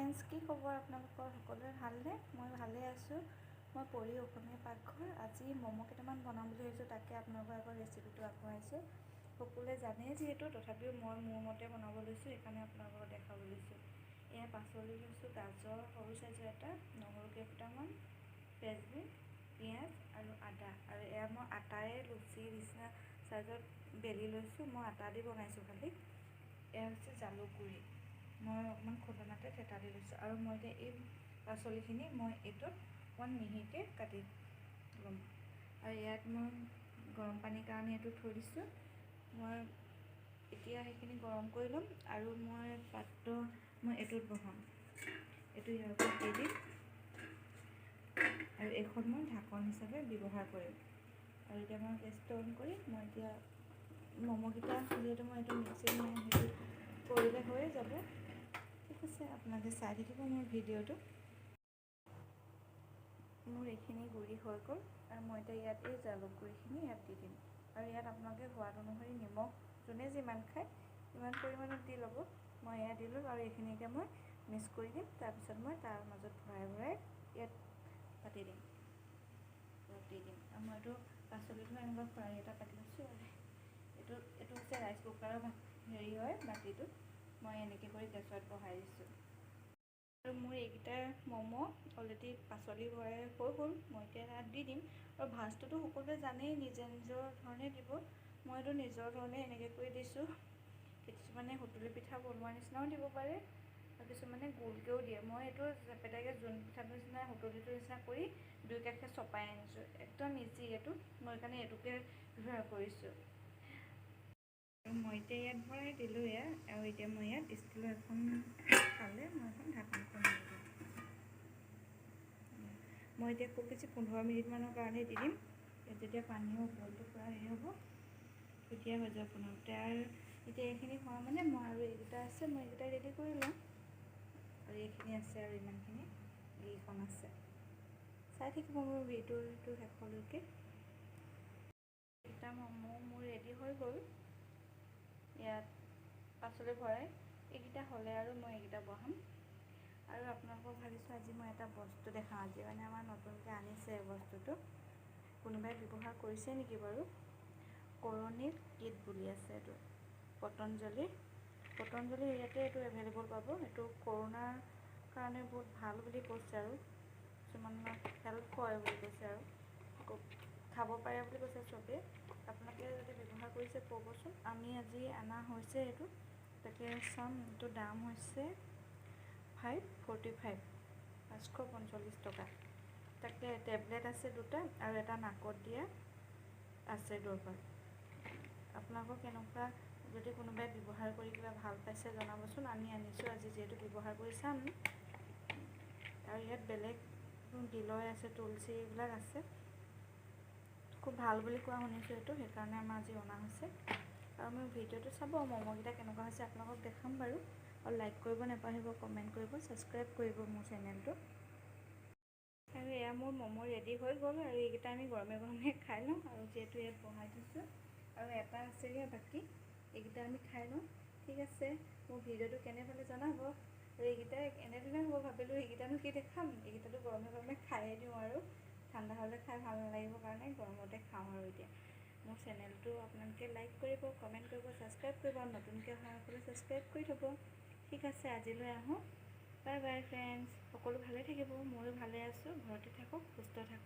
Friends, কি খবৰ আপোনালোকৰ? সকলোৰে ভালনে? মই ভালে আছোঁ। মই পৰি অসমীয়া পাকঘৰ। আজি ম'ম' কেইটামান বনাম বুলি ভাবিছোঁ, তাকে আপোনালোকৰ আগত ৰেচিপিটো আগবঢ়াইছোঁ। সকলোৱে জানেই যিহেতু, তথাপিও মই মোৰ মতে বনাব লৈছোঁ, সেইকাৰণে আপোনালোকক দেখাব লৈছোঁ। এয়া পাচলি লৈছোঁ, গাজৰ সৰু চাইজৰ এটা, নহৰু কেইফুটামান, ফ্ৰেঞ্চবিন, পিঁয়াজ আৰু আদা। আৰু এয়া মই আটাৰে লুচি নিচিনা চাইজত বেলি লৈছোঁ। মই আটা দি বনাইছোঁ খালি। এয়া হৈছে জালুক গুড়ি, মই অকণমান খুন্দনাতে থেতালি লৈছোঁ। আৰু মই এতিয়া এই পাচলিখিনি মই এইটোত অকণমান মিহিকৈ কাটি ল'ম। আৰু ইয়াত মই গৰম পানীৰ কাৰণে এইটো থৈ দিছোঁ। মই এতিয়া সেইখিনি গৰম কৰি ল'ম আৰু মই পাত্ৰ মই এইটোত বহাম। এইটো ইয়াৰ ওপৰত দি দিম আৰু এইখন মই ঢাকন হিচাপে ব্যৱহাৰ কৰিম। আৰু এতিয়া মই গেছটো অন কৰি মই এতিয়া ম'ম'কেইটা, যিহেতু মই এইটো মিক্সিত সেইটো কৰিলে হৈয়ে যাব। ঠিক আছে, আপোনালোকে চাই থাকিব মোৰ ভিডিঅ'টো। মোৰ এইখিনি গুড়ি হৈ গ'ল আৰু মই এতিয়া ইয়াত এই জালুক গুড়িখিনি ইয়াত দি দিম। আৰু ইয়াত আপোনালোকে সোৱাদ অনুসৰি নিমখ যোনে যিমান খায় সিমান পৰিমাণত দি ল'ব। মই এয়া দিলোঁ আৰু এইখিনি এতিয়া মই মিক্স কৰি দিম। তাৰপিছত মই তাৰ মাজত ভৰাই ভৰাই ইয়াত পাতি দিম, দি দিম। আৰু মই এইটো পাচলিটো এনেকুৱা ফ্ৰাই এটা পাতি লৈছোঁ। এইটো হৈছে ৰাইচ কুকাৰৰ হেৰি হয় বাতিটো। মই এনেকৈ কৰি গেছত বহাই দিছোঁ। আৰু মোৰ এইকেইটা ম'ম' অলৰেডি পাচলি ভৰাই হৈ গ'ল। মই এতিয়া তাত দি দিম। আৰু ভাজটোতো সকলোৱে জানেই, নিজৰ ধৰণে দিব। মইতো নিজৰ ধৰণে এনেকৈ কৰি দিছোঁ। কিছুমানে সুতুলি পিঠা বনোৱাৰ নিচিনাও দিব পাৰে আৰু কিছুমানে গোলকৈও দিয়ে। মই এইটো জেপেটাকৈ জোন পিঠাটোৰ নিচিনা সুতুলিটোৰ নিচিনা কৰি দুই কাষে চপাই আনিছোঁ। একদম ইজি এইটো, মই সেইকাৰণে এইটোকে ব্যৱহাৰ কৰিছোঁ। আৰু মই এতিয়া ইয়াত ভৰাই দিলোঁ আৰু এতিয়া মই ইয়াত ষ্টিলৰ এখন খালে মই এখন ঢাকনখন দি দিম। মই এতিয়া খুব বেছি 15 মিনিটমানৰ কাৰণে দি দিম। যেতিয়া পানীও বইলটো পূৰা হেৰি হ'ব, তেতিয়া হৈ যাব 15। আৰু এতিয়া এইখিনি হোৱা মানে মই আৰু এইকেইটা আছে, মই এইকেইটা ৰেডি কৰি লওঁ। আৰু এইখিনি আছে আৰু ইমানখিনি এইখন আছে। চাই থাকিব মোৰ ভিডিঅ'টো শেষলৈকে। এইকেইটা ম'ম' মোৰ ৰেডি হৈ গ'ল। ইয়াত পাচলি ভৰাই এইকেইটা হ'লে আৰু মই এইকেইটা বহাম। আৰু আপোনালোকক ভাবিছোঁ আজি মই এটা বস্তু দেখাওঁ। আজি মানে আমাৰ নতুনকৈ আনিছে বস্তুটো। কোনোবাই ব্যৱহাৰ কৰিছে নেকি বাৰু? কৰণীৰ কিট বুলি আছে এইটো, পতঞ্জলিৰ ইয়াতে এইটো এভেইলেবল পাব। এইটো কৰোণাৰ কাৰণে বহুত ভাল বুলি কৈছে আৰু কিছুমানৰ হেল্প হয় বুলি কৈছে আৰু খাব পাৰে বুলি কৈছে চবেই। আপোনালোকে যদি ব্যৱহাৰ কৰিছে ক'বচোন। আমি আজি অনা হৈছে এইটো, তাকে চাম। এইটো দাম হৈছে 545, 545 টকা। তাকে টেবলেট আছে দুটা আৰু এটা নাকত দিয়া আছে ড্ৰপাৰ। আপোনালোকক কেনেকুৱা, যদি কোনোবাই ব্যৱহাৰ কৰি কিবা ভাল পাইছে জনাবচোন। আমি আনিছোঁ আজি, যিহেতু ব্যৱহাৰ কৰি চাম। আৰু ইয়াত বেলেগ গিলয় আছে, তুলসী এইবিলাক আছে। খুব ভাল বুলি কোৱা শুনিছোঁ এইটো, সেইকাৰণে আমাৰ আজি অনা হৈছে। আৰু মোৰ ভিডিঅ'টো চাব, ম'ম'কেইটা কেনেকুৱা হৈছে আপোনালোকক দেখাম বাৰু। আৰু লাইক কৰিব নাপাহৰিব, কমেণ্ট কৰিব, ছাবস্ক্ৰাইব কৰিব মোৰ চেনেলটো। আৰু এয়া মোৰ ম'ম' ৰেডি হৈ গ'ল। আৰু এইকেইটা আমি গৰমে গৰমে খাই লওঁ। আৰু যিহেতু ইয়াত বহাই থৈছোঁ আৰু এটা আছে বাকী, এইকেইটা আমি খাই লওঁ। ঠিক আছে, মোৰ ভিডিঅ'টো কেনে পালে জনাব। আৰু এইকেইটা এনেধৰণে হ'ব, ভাবিলোঁ এইকেইটানো কি দেখাম, এইকেইটাতো গৰমে গৰমে খায়ে দিওঁ। আৰু ঠাণ্ডা হ'লে খাই ভাল নালাগিব কাৰণে গৰমতে খাওঁ। আৰু এতিয়া মোৰ চেনেলটো আপোনালোকে লাইক কৰিব, কমেণ্ট কৰিব, ছাবস্ক্ৰাইব কৰিব। আৰু নতুনকৈ অহাসকলে ছাবস্ক্ৰাইব কৰি থ'ব। ঠিক আছে, আজিলৈ আহোঁ। Bye bye friends. সকলো ভালে থাকিব, ময়ো ভালে আছোঁ। ঘৰতে থাকক, সুস্থ থাকক।